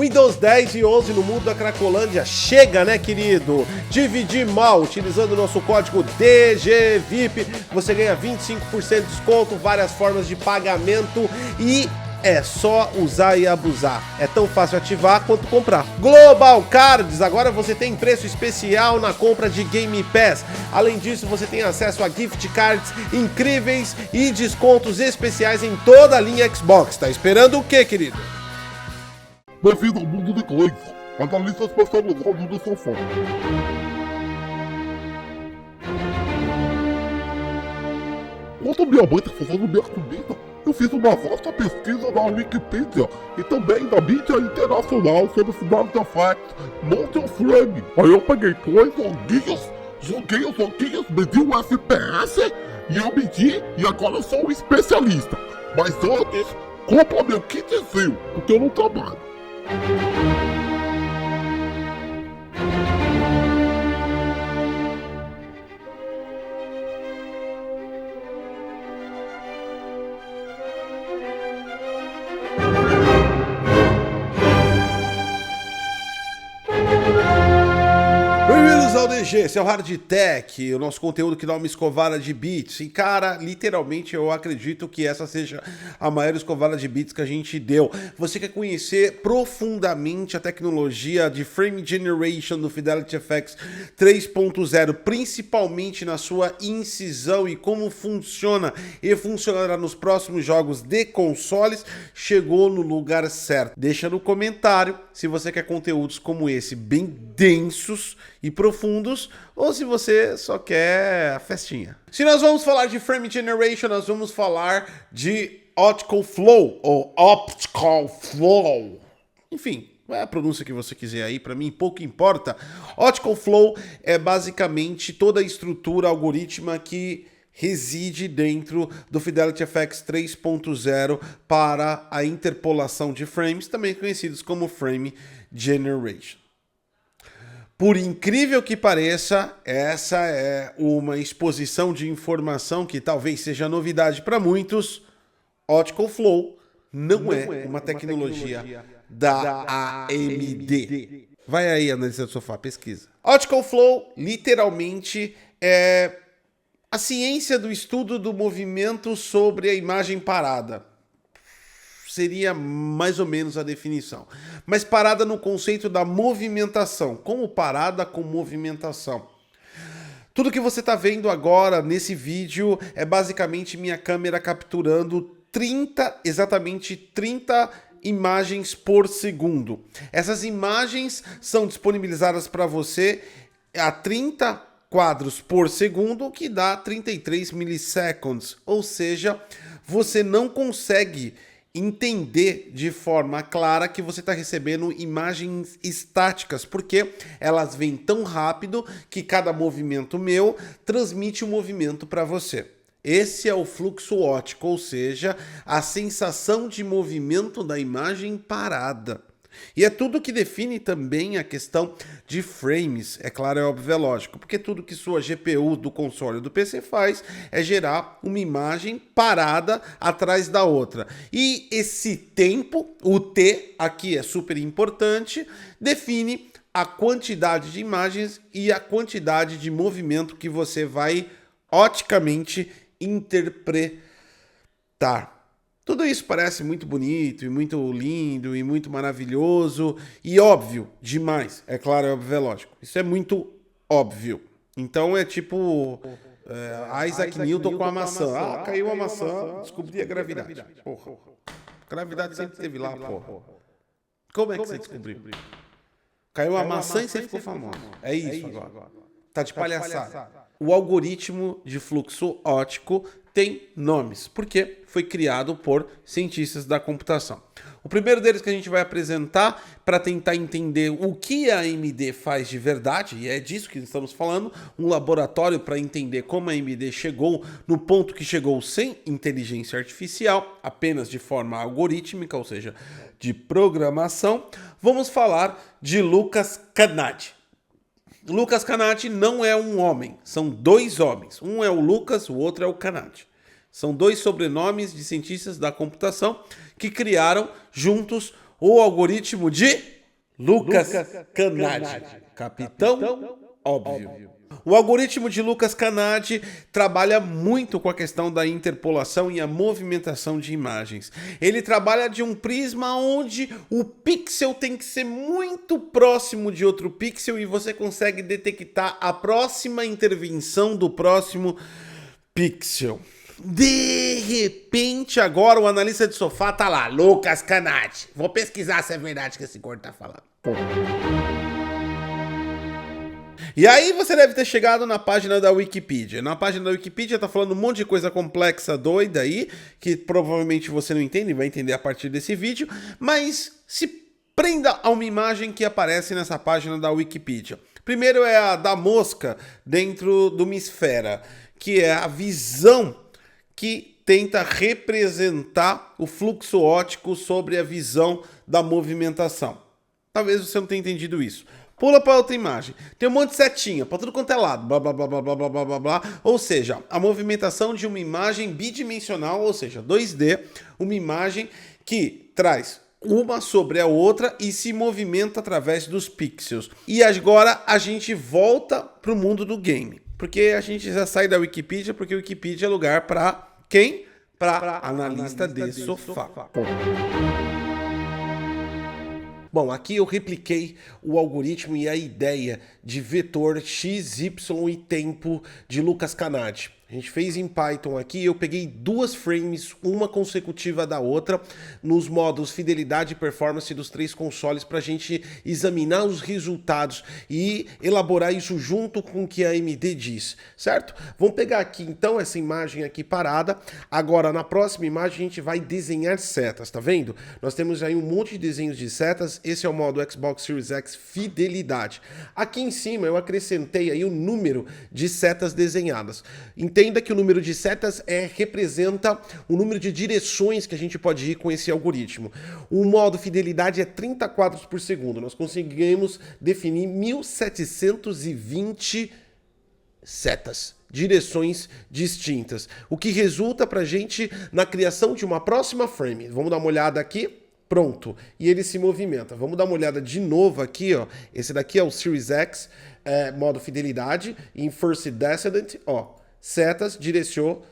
Windows 10 e 11 no mundo da Cracolândia. Chega, né, querido? Dividir mal, utilizando o nosso código DGVIP, você ganha 25% de desconto, várias formas de pagamento e é só usar e abusar. É tão fácil ativar quanto comprar. Global Cards, agora você tem preço especial na compra de Game Pass. Além disso, você tem acesso a gift cards incríveis e descontos especiais em toda a linha Xbox. Tá esperando o quê, querido? Bem-vindo ao mundo de Clayson, analista especializado do sofá. Quando minha mãe tá fazendo minha comida, eu fiz uma vasta pesquisa na Wikipedia e também na mídia internacional sobre Smart Effects, Motion Frame. Aí eu peguei dois joguinhos, joguei os joguinhos, medi o FPS e eu medi e agora eu sou um especialista. Mas antes, compra meu kitzinho, porque eu não trabalho. Bem-vindos ao DG, esse é o Hard Tech, o nosso conteúdo que dá uma escovada de bits. E cara, literalmente eu acredito que essa seja a maior escovada de bits que a gente deu. Você quer conhecer profundamente a tecnologia de Frame Generation do Fidelity FX 3.0, principalmente na sua incisão e como funciona e funcionará nos próximos jogos de consoles, chegou no lugar certo. Deixa no comentário se você quer conteúdos como esse, bem densos e profundos, ou se você só quer a festinha. Se nós vamos falar de Frame Generation, nós vamos falar de Optical Flow, ou Optical Flow. Enfim, é a pronúncia que você quiser aí, para mim pouco importa. Optical Flow é basicamente toda a estrutura algorítmica que reside dentro do Fidelity FX 3.0 para a interpolação de frames, também conhecidos como Frame Generation. Por incrível que pareça, essa é uma exposição de informação que talvez seja novidade para muitos. Optical Flow não é uma tecnologia da AMD. Vai aí, analista do sofá, pesquisa. Optical Flow literalmente é a ciência do estudo do movimento sobre a imagem parada. Seria mais ou menos a definição. Mas parada no conceito da movimentação. Como parada com movimentação? Tudo que você está vendo agora nesse vídeo é basicamente minha câmera capturando exatamente 30 imagens por segundo. Essas imagens são disponibilizadas para você a 30 quadros por segundo, o que dá 33 milissegundos. Ou seja, você não consegue entender de forma clara que você está recebendo imagens estáticas, porque elas vêm tão rápido que cada movimento meu transmite um movimento para você. Esse é o fluxo óptico, ou seja, a sensação de movimento da imagem parada. E é tudo que define também a questão de frames, é claro, é óbvio, é lógico, porque tudo que sua GPU do console ou do PC faz é gerar uma imagem parada atrás da outra. E esse tempo, o T, aqui é super importante, define a quantidade de imagens e a quantidade de movimento que você vai oticamente interpretar. Tudo isso parece muito bonito e muito lindo e muito maravilhoso e óbvio demais. É claro, é óbvio, é lógico. Isso é muito óbvio. Então é tipo Isaac Newton com a maçã. Ah, caiu a maçã, descobri a gravidade. Porra. Gravidade sempre esteve lá, porra. Como é que você descobriu? Caiu a maçã e você ficou famoso. É isso agora. Tá de palhaçada. O algoritmo de fluxo óptico tem nomes, porque foi criado por cientistas da computação. O primeiro deles que a gente vai apresentar para tentar entender o que a AMD faz de verdade, e é disso que estamos falando, um laboratório para entender como a AMD chegou no ponto que chegou sem inteligência artificial, apenas de forma algorítmica, ou seja, de programação. Vamos falar de Lucas Canatti. Lucas Canatti não é um homem, são dois homens. Um é o Lucas, o outro é o Canatti. São dois sobrenomes de cientistas da computação que criaram juntos O algoritmo de Lucas Canadi. Capitão Óbvio. O algoritmo de Lucas Canadi trabalha muito com a questão da interpolação e a movimentação de imagens. Ele trabalha de um prisma onde o pixel tem que ser muito próximo de outro pixel e você consegue detectar a próxima intervenção do próximo pixel. De repente, agora o analista de sofá tá lá, Lucas Canadi. Vou pesquisar se é verdade que esse gordo tá falando. E aí você deve ter chegado na página da Wikipedia. Na página da Wikipedia tá falando um monte de coisa complexa, doida aí, que provavelmente você não entende, vai entender a partir desse vídeo, mas se prenda a uma imagem que aparece nessa página da Wikipedia. Primeiro é a da mosca dentro de uma esfera, que é a visão que tenta representar o fluxo óptico sobre a visão da movimentação. Talvez você não tenha entendido isso. Pula para outra imagem. Tem um monte de setinha para tudo quanto é lado. Blá, blá, blá, blá, blá, blá, blá, blá. Ou seja, a movimentação de uma imagem bidimensional, ou seja, 2D, uma imagem que traz uma sobre a outra e se movimenta através dos pixels. E agora a gente volta para o mundo do game. Porque a gente já sai da Wikipedia, porque a Wikipedia é lugar para quem? Para analista de sofá. Bom, aqui eu repliquei o algoritmo e a ideia de vetor x, y e tempo de Lucas Canadi. A gente fez em Python aqui, eu peguei duas frames, uma consecutiva da outra, nos modos fidelidade e performance dos três consoles para a gente examinar os resultados e elaborar isso junto com o que a AMD diz, certo? Vamos pegar aqui então essa imagem aqui parada, agora na próxima imagem a gente vai desenhar setas, tá vendo? Nós temos aí um monte de desenhos de setas, esse é o modo Xbox Series X fidelidade. Aqui em cima eu acrescentei aí o número de setas desenhadas. Entenda que o número de setas representa o número de direções que a gente pode ir com esse algoritmo. O modo fidelidade é 30 quadros por segundo. Nós conseguimos definir 1720 setas, direções distintas, o que resulta para a gente na criação de uma próxima frame. Vamos dar uma olhada aqui. Pronto, e ele se movimenta. Vamos dar uma olhada de novo aqui, ó. Esse daqui é o Series X, modo fidelidade, em First Descendant, ó. Setas, direcionou,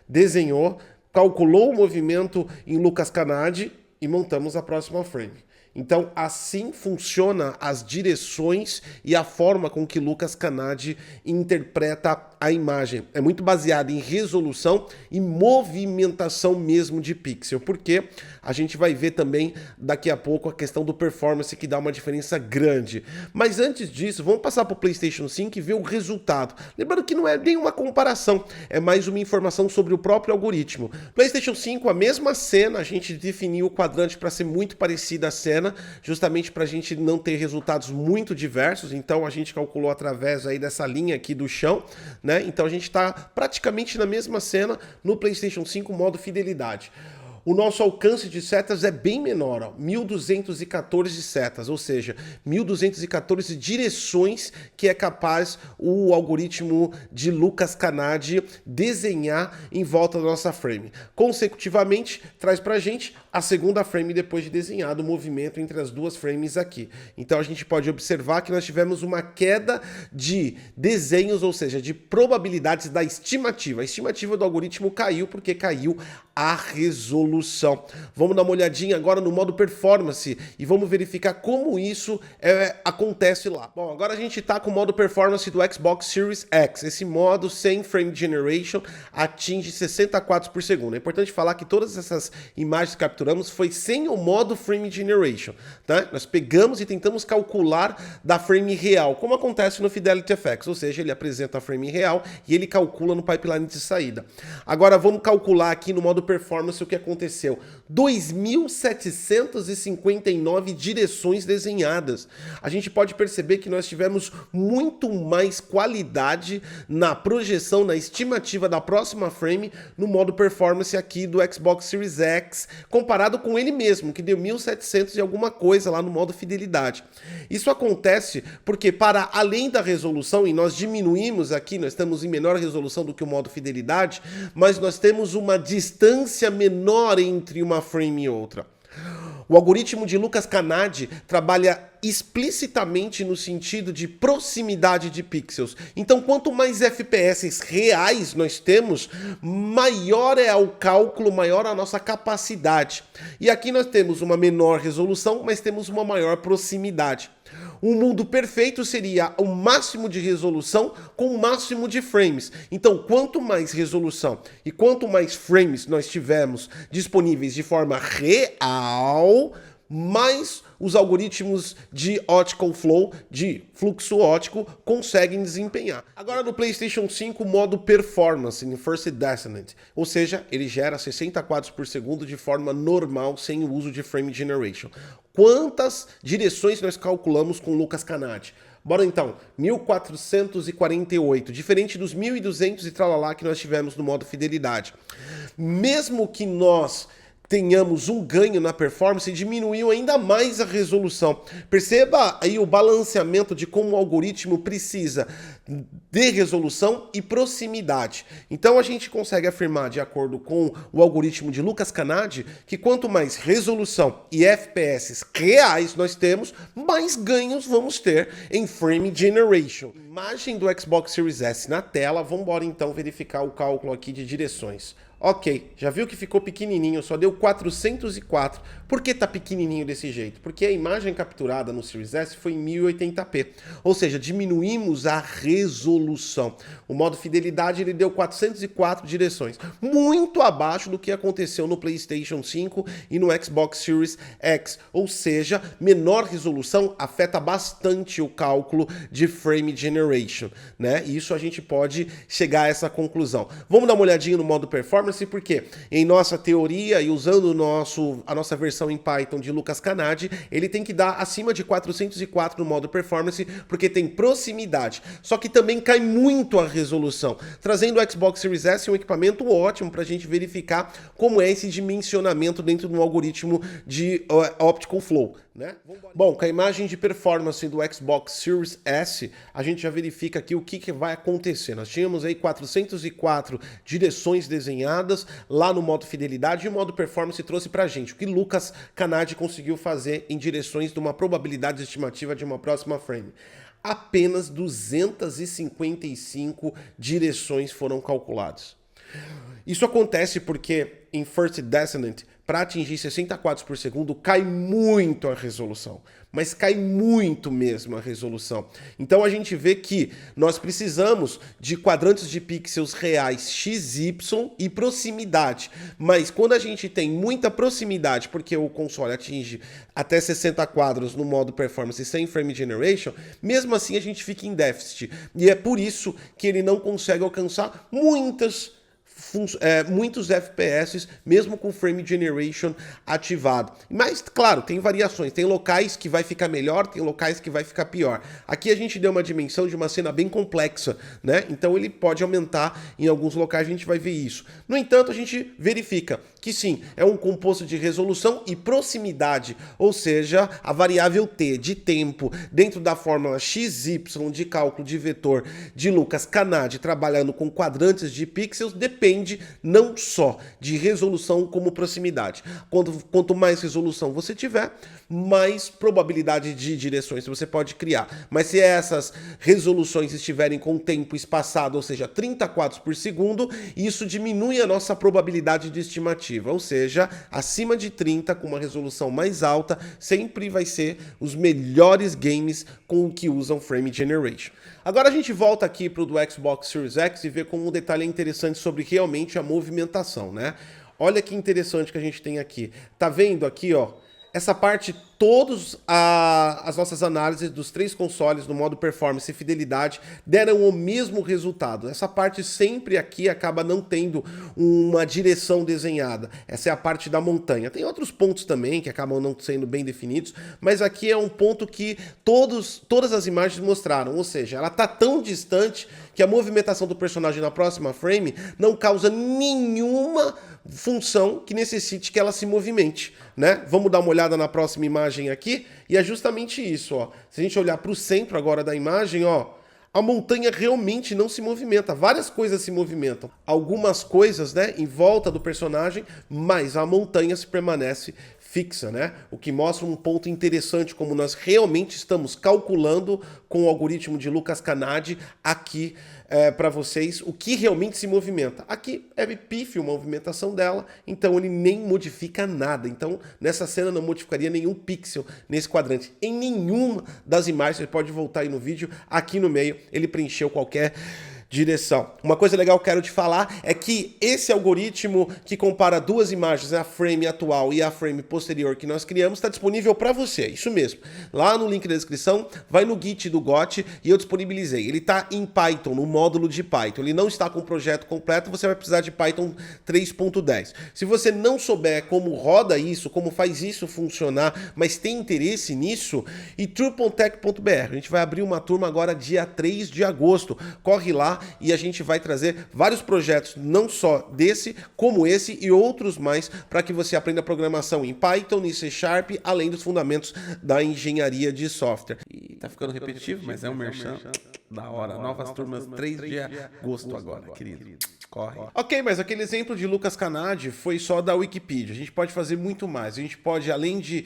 desenhou, calculou o movimento em Lucas Canadi e montamos a próxima frame. Então, assim funciona as direções e a forma com que Lucas Canadi interpreta a imagem. É muito baseado em resolução e movimentação mesmo de pixel, porque a gente vai ver também daqui a pouco a questão do performance que dá uma diferença grande. Mas antes disso, vamos passar para o PlayStation 5 e ver o resultado. Lembrando que não é nenhuma comparação, é mais uma informação sobre o próprio algoritmo. PlayStation 5, a mesma cena, a gente definiu o quadrante para ser muito parecida à cena, justamente para a gente não ter resultados muito diversos, então a gente calculou através aí dessa linha aqui do chão, né? Então a gente está praticamente na mesma cena no PlayStation 5 modo fidelidade. O nosso alcance de setas é bem menor, ó, 1214 setas, ou seja, 1214 direções que é capaz o algoritmo de Lucas Canadi desenhar em volta da nossa frame. Consecutivamente, traz pra gente a segunda frame depois de desenhado o movimento entre as duas frames aqui. Então a gente pode observar que nós tivemos uma queda de desenhos, ou seja, de probabilidades da estimativa. A estimativa do algoritmo caiu porque caiu a resolução. Vamos dar uma olhadinha agora no modo performance e vamos verificar como isso acontece lá. Bom, agora a gente está com o modo performance do Xbox Series X. Esse modo sem frame generation atinge 60 quadros por segundo. É importante falar que todas essas imagens que capturamos foi sem o modo frame generation, tá? Nós pegamos e tentamos calcular da frame real, como acontece no Fidelity FX, ou seja, ele apresenta a frame real e ele calcula no pipeline de saída. Agora vamos calcular aqui no modo performance o que aconteceu. 2.759 direções desenhadas. A gente pode perceber que nós tivemos muito mais qualidade na projeção, na estimativa da próxima frame no modo performance aqui do Xbox Series X, comparado com ele mesmo, que deu 1.700 e alguma coisa lá no modo fidelidade. Isso acontece porque, para além da resolução, e nós diminuímos aqui, nós estamos em menor resolução do que o modo fidelidade, mas nós temos uma distância menor entre uma frame e outra. O algoritmo de Lucas Canadi trabalha explicitamente no sentido de proximidade de pixels. Então, quanto mais FPS reais nós temos, maior é o cálculo, maior a nossa capacidade. E aqui nós temos uma menor resolução, mas temos uma maior proximidade. Um mundo perfeito seria o máximo de resolução com o máximo de frames. Então, quanto mais resolução e quanto mais frames nós tivermos disponíveis de forma real, mais os algoritmos de optical flow, de fluxo óptico, conseguem desempenhar. Agora no PlayStation 5, modo performance, em First Descent, ou seja, ele gera 60 quadros por segundo de forma normal, sem o uso de frame generation. Quantas direções nós calculamos com o Lucas Canadi? Bora então, 1448, diferente dos 1200 e tralalá que nós tivemos no modo fidelidade. Mesmo que nós tenhamos um ganho na performance, diminuiu ainda mais a resolução. Perceba aí o balanceamento de como o algoritmo precisa de resolução e proximidade. Então a gente consegue afirmar, de acordo com o algoritmo de Lucas Canadi, que quanto mais resolução e FPS reais nós temos, mais ganhos vamos ter em frame generation. Imagem do Xbox Series S na tela. Vamos embora então verificar o cálculo aqui de direções. Ok, já viu que ficou pequenininho, só deu 404. Por que tá pequenininho desse jeito? Porque a imagem capturada no Series S foi em 1080p, ou seja, diminuímos a resolução. O modo fidelidade ele deu 404 direções, muito abaixo do que aconteceu no PlayStation 5 e no Xbox Series X, ou seja, menor resolução afeta bastante o cálculo de frame generation, né? E isso a gente pode chegar a essa conclusão. Vamos dar uma olhadinha no modo performance, porque em nossa teoria e usando a nossa versão em Python de Lucas Canadi, ele tem que dar acima de 404 no modo performance, porque tem proximidade. Só que também cai muito a resolução, trazendo o Xbox Series S um equipamento ótimo para a gente verificar como é esse dimensionamento dentro do algoritmo de optical flow, né? Bom, com a imagem de performance do Xbox Series S, a gente já verifica aqui o que vai acontecer. Nós tínhamos aí 404 direções desenhadas lá no modo fidelidade, e o modo performance trouxe pra gente o que Lucas Canadi conseguiu fazer em direções de uma probabilidade estimativa de uma próxima frame. Apenas 255 direções foram calculadas. Isso acontece porque em First Descent, para atingir 60 quadros por segundo, cai muito a resolução, mas cai muito mesmo a resolução. Então a gente vê que nós precisamos de quadrantes de pixels reais XY e proximidade, mas quando a gente tem muita proximidade, porque o console atinge até 60 quadros no modo performance sem frame generation, mesmo assim a gente fica em déficit, e é por isso que ele não consegue alcançar muitos FPS, mesmo com frame generation ativado. Mas, claro, tem variações. Tem locais que vai ficar melhor, tem locais que vai ficar pior. Aqui a gente deu uma dimensão de uma cena bem complexa, né? Então ele pode aumentar em alguns locais, a gente vai ver isso. No entanto, a gente verifica que sim, é um composto de resolução e proximidade, ou seja, a variável t de tempo dentro da fórmula XY de cálculo de vetor de Lucas Canadi, trabalhando com quadrantes de pixels, depende não só de resolução como proximidade. Quanto mais resolução você tiver, mais probabilidade de direções você pode criar. Mas se essas resoluções estiverem com tempo espaçado, ou seja, 30 quadros por segundo, isso diminui a nossa probabilidade de estimativa, ou seja, acima de 30, com uma resolução mais alta, sempre vai ser os melhores games com o que usam frame generation. Agora a gente volta aqui para o do Xbox Series X e vê como um detalhe interessante sobre realmente a movimentação, né? Olha que interessante que a gente tem aqui. Tá vendo aqui, ó? Essa parte, todas as nossas análises dos três consoles no modo performance e fidelidade deram o mesmo resultado. Essa parte sempre aqui acaba não tendo uma direção desenhada. Essa é a parte da montanha. Tem outros pontos também que acabam não sendo bem definidos, mas aqui é um ponto que todas as imagens mostraram. Ou seja, ela está tão distante que a movimentação do personagem na próxima frame não causa nenhuma função que necessite que ela se movimente, né? Vamos dar uma olhada na próxima imagem aqui, e é justamente isso, ó. Se a gente olhar para o centro agora da imagem, ó, a montanha realmente não se movimenta, várias coisas se movimentam, algumas coisas, né, em volta do personagem, mas a montanha se permanece fixa, né? O que mostra um ponto interessante, como nós realmente estamos calculando com o algoritmo de Lucas Canadi aqui para vocês o que realmente se movimenta. Aqui é pífio a movimentação dela, então ele nem modifica nada. Então nessa cena não modificaria nenhum pixel nesse quadrante. Em nenhuma das imagens, você pode voltar aí no vídeo, aqui no meio ele preencheu qualquer direção. Uma coisa legal que eu quero te falar é que esse algoritmo que compara duas imagens, a frame atual e a frame posterior que nós criamos, está disponível para você, isso mesmo. Lá no link da descrição, vai no Git do GOT e eu disponibilizei. Ele está em Python, no módulo de Python. Ele não está com o projeto completo, você vai precisar de Python 3.10. Se você não souber como roda isso, como faz isso funcionar, mas tem interesse nisso, e true.tech.br. A gente vai abrir uma turma agora dia 3 de agosto. Corre lá e a gente vai trazer vários projetos, não só desse, como esse e outros mais, para que você aprenda programação em Python e C Sharp, além dos fundamentos da engenharia de software. E tá ficando repetitivo, mas é um merchan da hora. Novas turmas 3 de agosto agora, querido. Corre. Ok, mas aquele exemplo de Lucas Canadi foi só da Wikipedia. A gente pode fazer muito mais. A gente pode, além de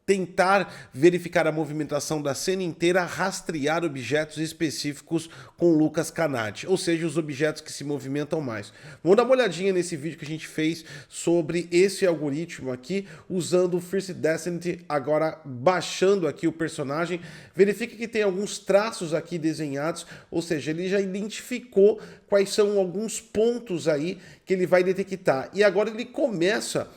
tentar verificar a movimentação da cena inteira, rastrear objetos específicos com Lucas Canadi, ou seja, os objetos que se movimentam mais. Vamos dar uma olhadinha nesse vídeo que a gente fez sobre esse algoritmo aqui, usando o First Descent, agora baixando aqui o personagem. Verifica que tem alguns traços aqui desenhados, ou seja, ele já identificou quais são alguns pontos aí que ele vai detectar. E agora ele começa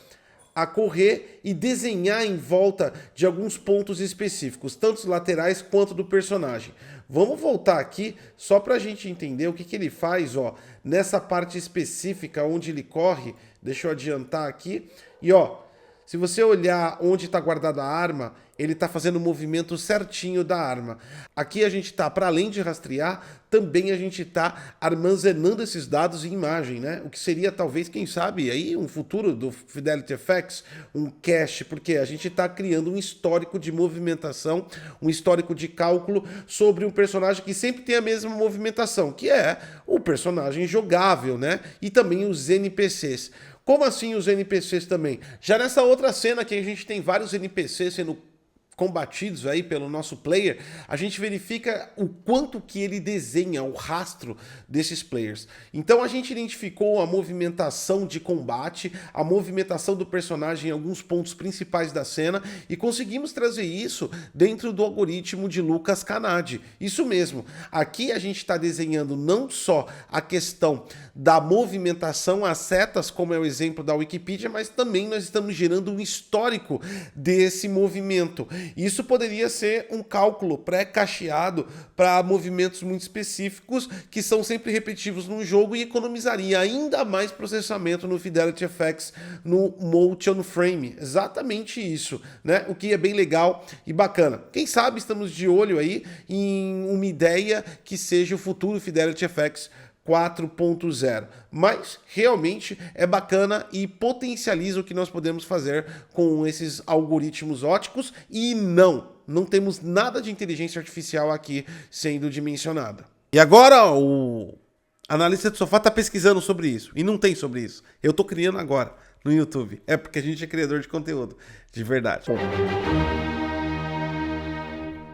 a correr e desenhar em volta de alguns pontos específicos, tanto os laterais quanto do personagem. Vamos voltar aqui só para a gente entender o que ele faz, ó, nessa parte específica onde ele corre. Deixa eu adiantar aqui. E ó, se você olhar onde está guardada a arma, ele está fazendo o movimento certinho da arma. Aqui a gente está, para além de rastrear, também a gente está armazenando esses dados em imagem, né? O que seria talvez, quem sabe, aí um futuro do Fidelity FX, um cache, porque a gente está criando um histórico de movimentação, um histórico de cálculo sobre um personagem que sempre tem a mesma movimentação, que é o personagem jogável, né? E também os NPCs. Como assim os NPCs também? Já nessa outra cena que a gente tem vários NPCs sendo combatidos aí pelo nosso player, a gente verifica o quanto que ele desenha o rastro desses players. Então a gente identificou a movimentação de combate, a movimentação do personagem em alguns pontos principais da cena e conseguimos trazer isso dentro do algoritmo de Lucas Canadi. Isso mesmo, aqui a gente está desenhando não só a questão da movimentação, as setas, como é o exemplo da Wikipedia, mas também nós estamos gerando um histórico desse movimento. Isso poderia ser um cálculo pré-cacheado para movimentos muito específicos que são sempre repetitivos no jogo e economizaria ainda mais processamento no Fidelity FX, no Motion Frame. Exatamente isso, né? O que é bem legal e bacana. Quem sabe estamos de olho aí em uma ideia que seja o futuro Fidelity FX 4.0, mas realmente é bacana e potencializa o que nós podemos fazer com esses algoritmos óticos e não temos nada de inteligência artificial aqui sendo dimensionada. E agora o analista de sofá está pesquisando sobre isso e não tem sobre isso. Eu estou criando agora no YouTube. É porque a gente é criador de conteúdo, de verdade.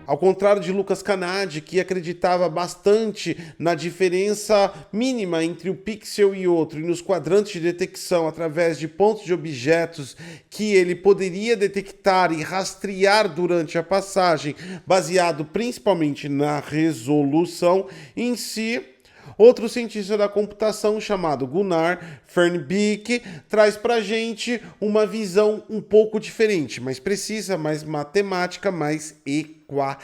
Ao contrário de Lucas Canadi, que acreditava bastante na diferença mínima entre um pixel e outro e nos quadrantes de detecção através de pontos de objetos que ele poderia detectar e rastrear durante a passagem, baseado principalmente na resolução em si, outro cientista da computação chamado Gunnar Fernbeek traz pra gente uma visão um pouco diferente, mais precisa, mais matemática, mais equacional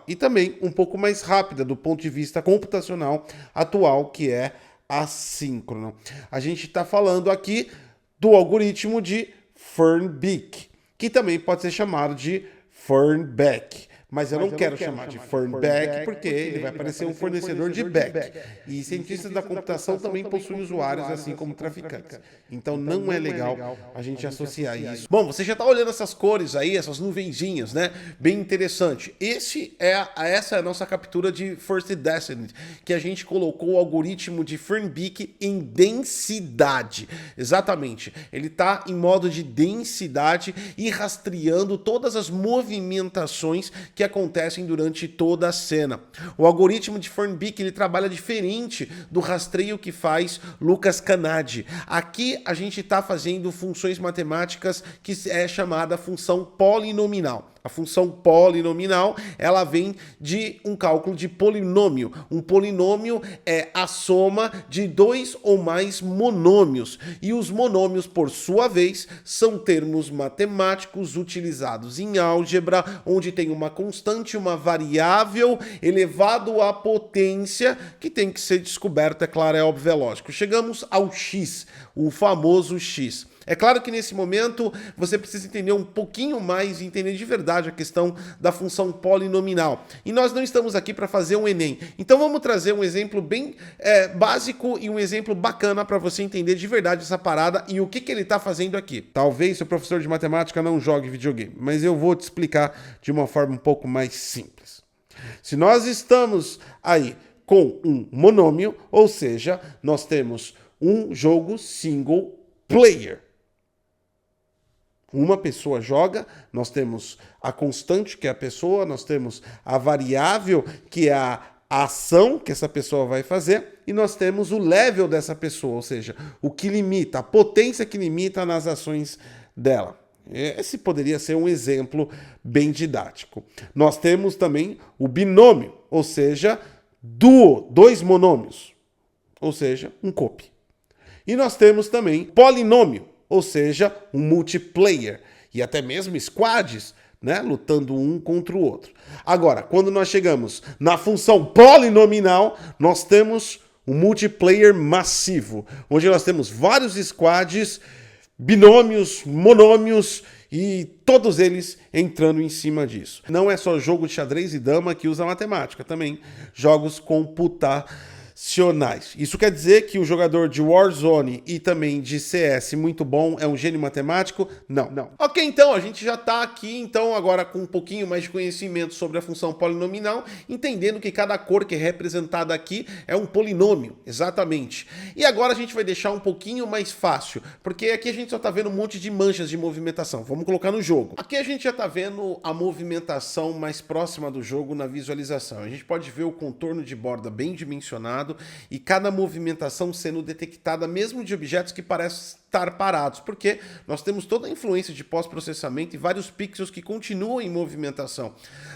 e também um pouco mais rápida do ponto de vista computacional atual, que é assíncrono. A gente está falando aqui do algoritmo de Fernbeek, que também pode ser chamado de Fernbeck. Mas eu não quero chamar de Fernback porque ele vai parecer um fornecedor de back. E cientistas da computação também possuem usuários, assim como traficantes. Então não é legal a gente associar isso. Bom, você já está olhando essas cores aí, essas nuvenzinhas, né? Bem interessante. Essa é a nossa captura de First Descent, que a gente colocou o algoritmo de Fernbeak em densidade. Exatamente. Ele está em modo de densidade e rastreando todas as movimentações que acontecem durante toda a cena. O algoritmo de Fernbeak ele trabalha diferente do rastreio que faz Lucas Canadi. Aqui a gente está fazendo funções matemáticas que é chamada função polinomial. A função polinomial, ela vem de um cálculo de polinômio. Um polinômio é a soma de dois ou mais monômios. E os monômios, por sua vez, são termos matemáticos utilizados em álgebra, onde tem uma constante, uma variável elevado à potência, que tem que ser descoberta, é claro, é óbvio, é lógico. Chegamos ao x, o famoso x. É claro que nesse momento você precisa entender um pouquinho mais e entender de verdade a questão da função polinomial. E nós não estamos aqui para fazer um Enem. Então vamos trazer um exemplo bem básico e um exemplo bacana para você entender de verdade essa parada e o que ele está fazendo aqui. Talvez seu professor de matemática não jogue videogame, mas eu vou te explicar de uma forma um pouco mais simples. Se nós estamos aí com um monômio, ou seja, nós temos um jogo single player. Uma pessoa joga, nós temos a constante, que é a pessoa, nós temos a variável, que é a ação que essa pessoa vai fazer, e nós temos o level dessa pessoa, ou seja, o que limita, a potência que limita nas ações dela. Esse poderia ser um exemplo bem didático. Nós temos também o binômio, ou seja, duo, dois monômios, ou seja, um copy. E nós temos também polinômio, ou seja, um multiplayer, e até mesmo squads, né, lutando um contra o outro. Agora, quando nós chegamos na função polinomial, nós temos um multiplayer massivo, onde nós temos vários squads, binômios, monômios, e todos eles entrando em cima disso. Não é só jogo de xadrez e dama que usa matemática, também jogos computacionais. Isso quer dizer que o jogador de Warzone e também de CS muito bom é um gênio matemático? Não. Ok, então a gente já está aqui então agora com um pouquinho mais de conhecimento sobre a função polinomial, entendendo que cada cor que é representada aqui é um polinômio, exatamente. E agora a gente vai deixar um pouquinho mais fácil, porque aqui a gente só está vendo um monte de manchas de movimentação. Vamos colocar no jogo. Aqui a gente já está vendo a movimentação mais próxima do jogo na visualização. A gente pode ver o contorno de borda bem dimensionado, e cada movimentação sendo detectada mesmo de objetos que parecem estar parados, porque nós temos toda a influência de pós-processamento e vários pixels que continuam em movimentação.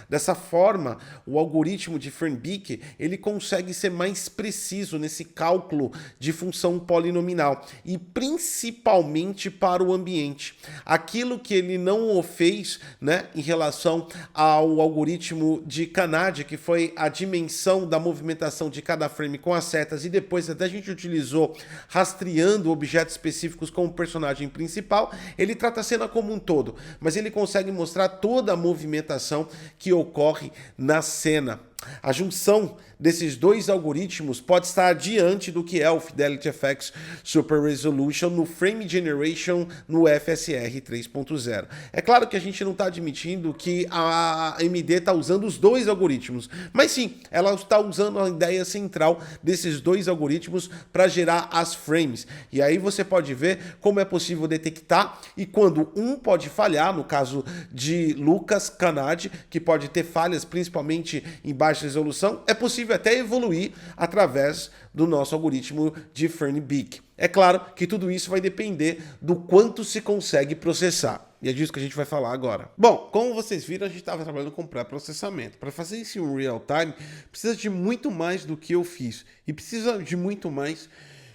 Dessa forma, o algoritmo de Fernbeak, ele consegue ser mais preciso nesse cálculo de função polinomial e principalmente para o ambiente. Aquilo que ele não o fez, né, em relação ao algoritmo de Canadi, que foi a dimensão da movimentação de cada frame com as setas, e depois até a gente utilizou rastreando objetos específicos como personagem principal, ele trata a cena como um todo, mas ele consegue mostrar toda a movimentação que ocorre na cena. A junção desses dois algoritmos pode estar adiante do que é o Fidelity FX Super Resolution no Frame Generation no FSR 3.0. É claro que a gente não está admitindo que a AMD está usando os dois algoritmos, mas sim, ela está usando a ideia central desses dois algoritmos para gerar as frames. E aí você pode ver como é possível detectar e quando um pode falhar, no caso de Lucas Canadi, que pode ter falhas principalmente em baixa resolução, é possível até evoluir através do nosso algoritmo de Fernbeak. É claro que tudo isso vai depender do quanto se consegue processar. E é disso que a gente vai falar agora. Bom, como vocês viram, a gente estava trabalhando com pré-processamento. Para fazer isso em real time, precisa de muito mais do que eu fiz. E precisa de muito mais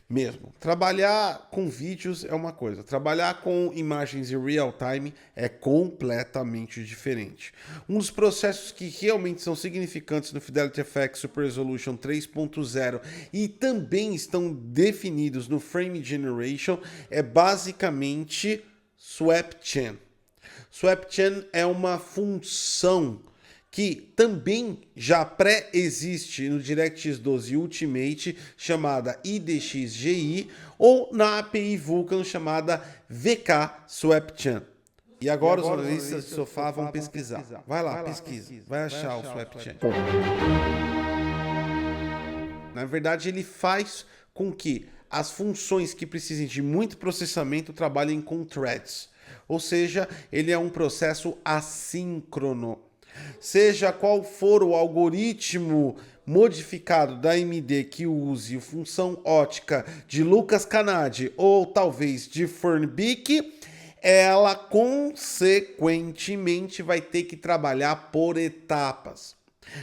mesmo. Trabalhar com vídeos é uma coisa, trabalhar com imagens em real time é completamente diferente. Um dos processos que realmente são significantes no Fidelity FX Super Resolution 3.0 e também estão definidos no Frame Generation é basicamente Swap Chain. Swap Chain é uma função que também já pré-existe no DirectX 12 Ultimate, chamada IDXGI, ou na API Vulkan, chamada VK Swapchan. E agora os analistas de sofá vão pesquisar. Vai lá, pesquisa. Vai achar o Swapchan. Na verdade, ele faz com que as funções que precisem de muito processamento trabalhem com threads. Ou seja, ele é um processo assíncrono. Seja qual for o algoritmo modificado da AMD que use função ótica de Lucas Canadi ou talvez de Fernbeek, ela consequentemente vai ter que trabalhar por etapas.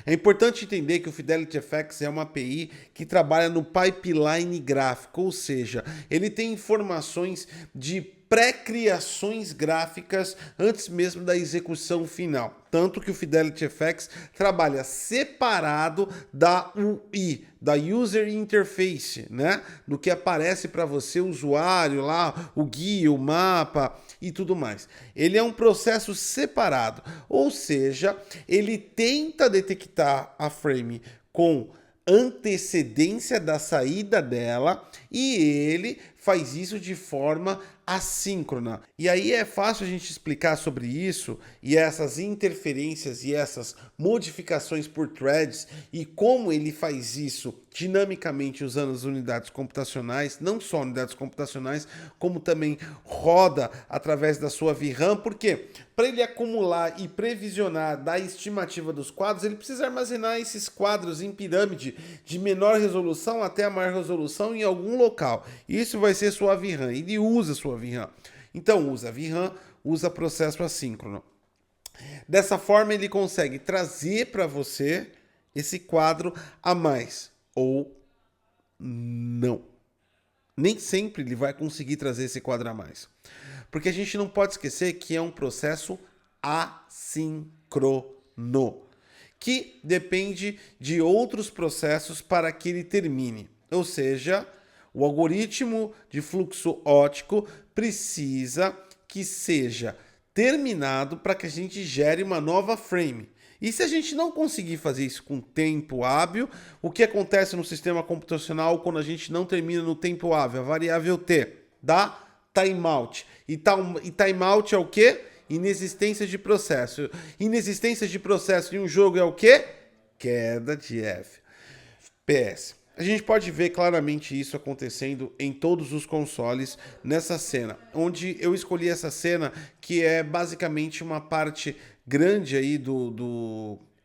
É importante entender que o Fidelity FX é uma API que trabalha no pipeline gráfico, ou seja, ele tem informações de pré-criações gráficas antes mesmo da execução final. Tanto que o Fidelity FX trabalha separado da UI, da User Interface, né? Do que aparece para você, o usuário lá, o guia, o mapa e tudo mais. Ele é um processo separado, ou seja, ele tenta detectar a frame com antecedência da saída dela e ele faz isso de forma assíncrona. E aí é fácil a gente explicar sobre isso e essas interferências e essas modificações por threads e como ele faz isso dinamicamente usando as unidades computacionais, não só unidades computacionais, como também roda através da sua VRAM, porque para ele acumular e previsionar da estimativa dos quadros, ele precisa armazenar esses quadros em pirâmide de menor resolução até a maior resolução em algum local. Isso vai ser sua VRAM. Ele usa sua VRAM. Então usa VRAM, usa processo assíncrono. Dessa forma ele consegue trazer para você esse quadro a mais ou não. Nem sempre ele vai conseguir trazer esse quadro a mais. Porque a gente não pode esquecer que é um processo assíncrono, que depende de outros processos para que ele termine. Ou seja, o algoritmo de fluxo óptico precisa que seja terminado para que a gente gere uma nova frame. E se a gente não conseguir fazer isso com tempo hábil, o que acontece no sistema computacional quando a gente não termina no tempo hábil? A variável t dá timeout. E timeout é o quê? Inexistência de processo. Inexistência de processo em um jogo é o quê? Queda de FPS. A gente pode ver claramente isso acontecendo em todos os consoles nessa cena, onde eu escolhi essa cena que é basicamente uma parte grande aí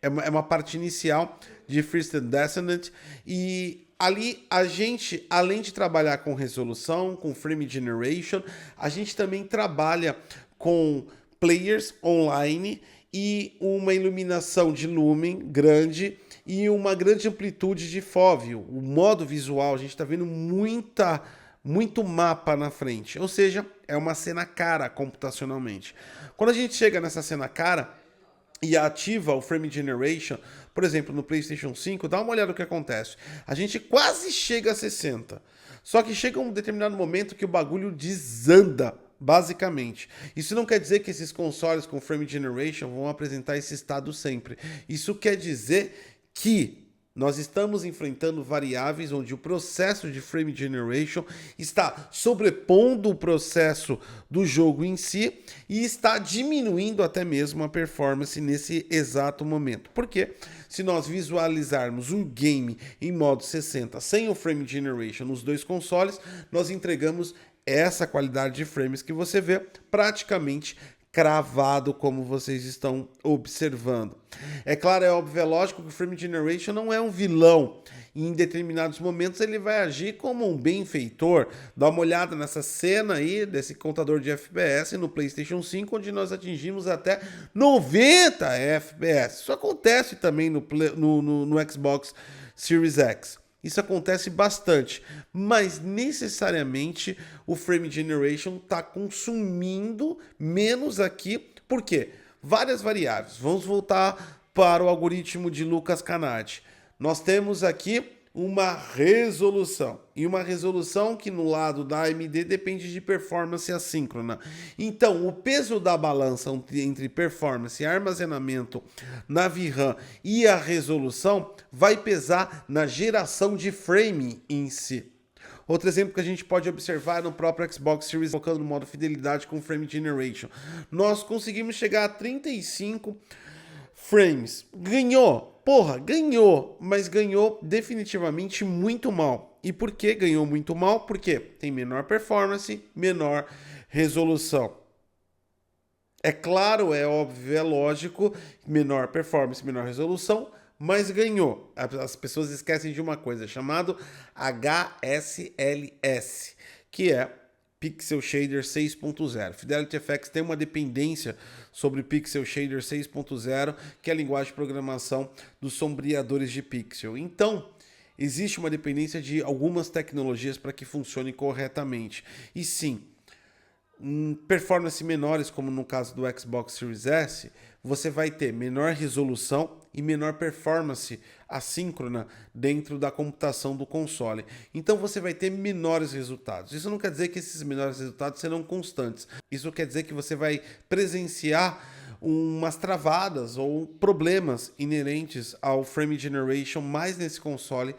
é uma parte inicial de First and Descendant, e ali a gente, além de trabalhar com resolução, com frame generation, a gente também trabalha com players online e uma iluminação de lumen grande e uma grande amplitude de FOV. O modo visual, a gente está vendo muito mapa na frente, ou seja, é uma cena cara computacionalmente. Quando a gente chega nessa cena cara e ativa o Frame Generation, por exemplo, no PlayStation 5, dá uma olhada no que acontece. A gente quase chega a 60, só que chega um determinado momento que o bagulho desanda, basicamente. Isso não quer dizer que esses consoles com Frame Generation vão apresentar esse estado sempre. Isso quer dizer que nós estamos enfrentando variáveis onde o processo de Frame Generation está sobrepondo o processo do jogo em si e está diminuindo até mesmo a performance nesse exato momento. Porque se nós visualizarmos um game em modo 60 sem o Frame Generation nos dois consoles, nós entregamos essa qualidade de frames que você vê praticamente cravado, como vocês estão observando. É claro, é óbvio, é lógico que o Frame Generation não é um vilão. E em determinados momentos ele vai agir como um benfeitor. Dá uma olhada nessa cena aí, desse contador de FPS no PlayStation 5, onde nós atingimos até 90 FPS. Isso acontece também no Xbox Series X. Isso acontece bastante, mas necessariamente o Frame Generation está consumindo menos aqui. Por quê? Várias variáveis. Vamos voltar para o algoritmo de Lucas Canadi. Nós temos aqui uma resolução. E uma resolução que no lado da AMD depende de performance assíncrona. Então, o peso da balança entre performance e armazenamento na VRAM e a resolução vai pesar na geração de frame em si. Outro exemplo que a gente pode observar no próprio Xbox Series, colocando no modo fidelidade com Frame Generation. Nós conseguimos chegar a 35 frames. Ganhou, ganhou, mas ganhou definitivamente muito mal. E por que ganhou muito mal? Porque tem menor performance, menor resolução. É claro, é óbvio, é lógico, menor performance, menor resolução, mas ganhou. As pessoas esquecem de uma coisa, chamado HSLS, que é Pixel Shader 6.0. Fidelity FX tem uma dependência sobre Pixel Shader 6.0, que é a linguagem de programação dos sombreadores de pixel. Então, existe uma dependência de algumas tecnologias para que funcione corretamente. E sim, performance menores, como no caso do Xbox Series S, você vai ter menor resolução e menor performance assíncrona dentro da computação do console. Então você vai ter menores resultados. Isso não quer dizer que esses menores resultados serão constantes. Isso quer dizer que você vai presenciar umas travadas ou problemas inerentes ao frame generation mais nesse console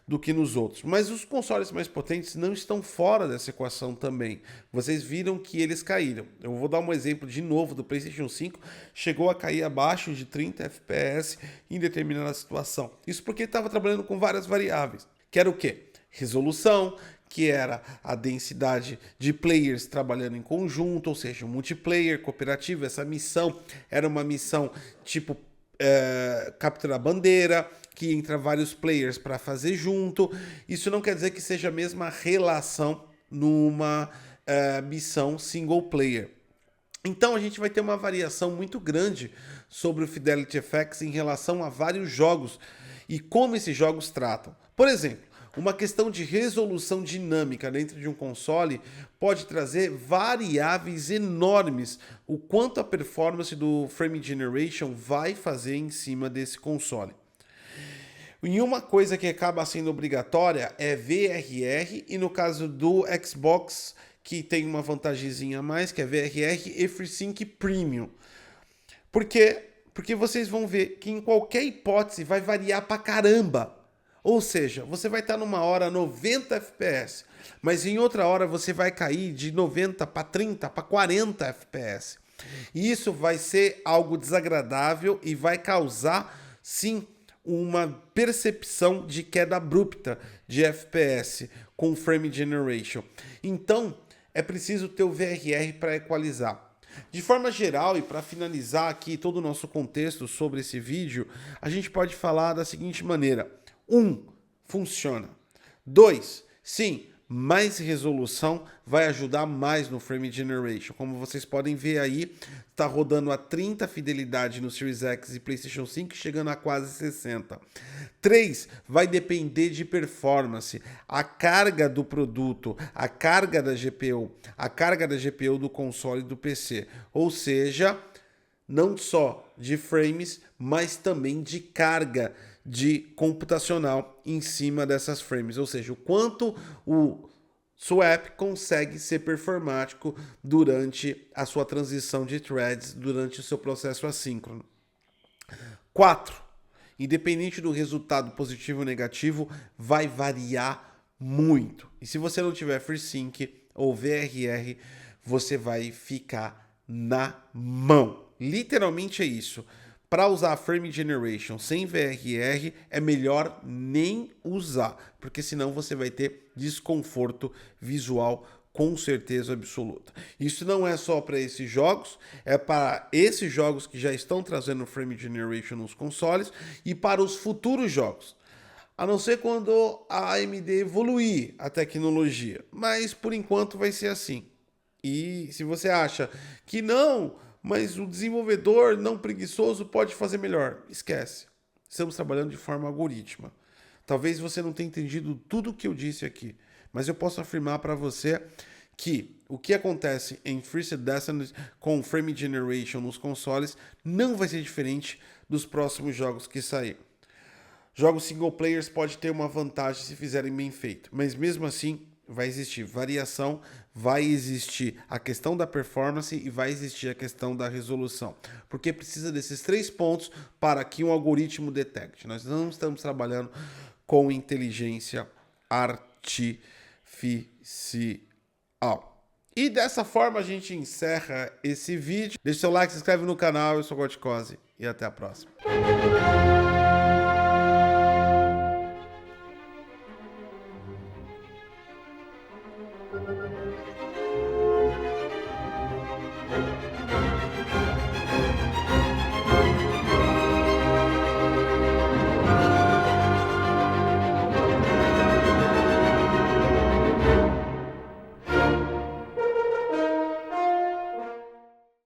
do que nos outros. Mas os consoles mais potentes não estão fora dessa equação também. Vocês viram que eles caíram. Eu vou dar um exemplo de novo do PlayStation 5. Chegou a cair abaixo de 30 FPS em determinada situação. Isso porque estava trabalhando com várias variáveis. Que era o quê? Resolução, que era a densidade de players trabalhando em conjunto, ou seja, multiplayer, cooperativo. Essa missão era uma missão tipo capturar bandeira, que entra vários players para fazer junto. Isso não quer dizer que seja a mesma relação numa missão single player. Então a gente vai ter uma variação muito grande sobre o Fidelity FX em relação a vários jogos e como esses jogos tratam. Por exemplo, uma questão de resolução dinâmica dentro de um console pode trazer variáveis enormes, o quanto a performance do Frame Generation vai fazer em cima desse console. E uma coisa que acaba sendo obrigatória é VRR, e no caso do Xbox, que tem uma vantagemzinha a mais, que é VRR e FreeSync Premium. Por quê? Porque vocês vão ver que em qualquer hipótese vai variar pra caramba. Ou seja, você vai estar numa hora 90 FPS, mas em outra hora você vai cair de 90 para 30, para 40 FPS. E isso vai ser algo desagradável e vai causar, sim, uma percepção de queda abrupta de FPS com Frame Generation. Então, é preciso ter o VRR para equalizar. De forma geral, e para finalizar aqui todo o nosso contexto sobre esse vídeo, a gente pode falar da seguinte maneira. 1. Funciona. 2. Sim, mais resolução vai ajudar mais no Frame Generation. Como vocês podem ver aí, está rodando a 30 fidelidade no Series X e PlayStation 5, chegando a quase 60. 3. Vai depender de performance. A carga do produto, a carga da GPU do console e do PC. Ou seja, não só de frames, mas também de carga de computacional em cima dessas frames, ou seja, o quanto o swap consegue ser performático durante a sua transição de threads, durante o seu processo assíncrono. 4. Independente do resultado positivo ou negativo, vai variar muito. E se você não tiver FreeSync ou VRR, você vai ficar na mão. Literalmente é isso. Para usar Frame Generation sem VRR, é melhor nem usar, porque senão você vai ter desconforto visual com certeza absoluta. Isso não é só para esses jogos, é para esses jogos que já estão trazendo Frame Generation nos consoles e para os futuros jogos. A não ser quando a AMD evoluir a tecnologia, mas por enquanto vai ser assim. E se você acha que não, mas o desenvolvedor não preguiçoso pode fazer melhor, esquece. Estamos trabalhando de forma algorítmica. Talvez você não tenha entendido tudo o que eu disse aqui, mas eu posso afirmar para você que o que acontece em Twisted Destiny com Frame Generation nos consoles não vai ser diferente dos próximos jogos que saírem. Jogos single players pode ter uma vantagem se fizerem bem feito, mas mesmo assim vai existir variação, vai existir a questão da performance e vai existir a questão da resolução, porque precisa desses 3 pontos para que um algoritmo detecte. Nós não estamos trabalhando com inteligência artificial. E dessa forma a gente encerra esse vídeo. Deixe seu like, se inscreve no canal. Eu sou o Goticose e até a próxima.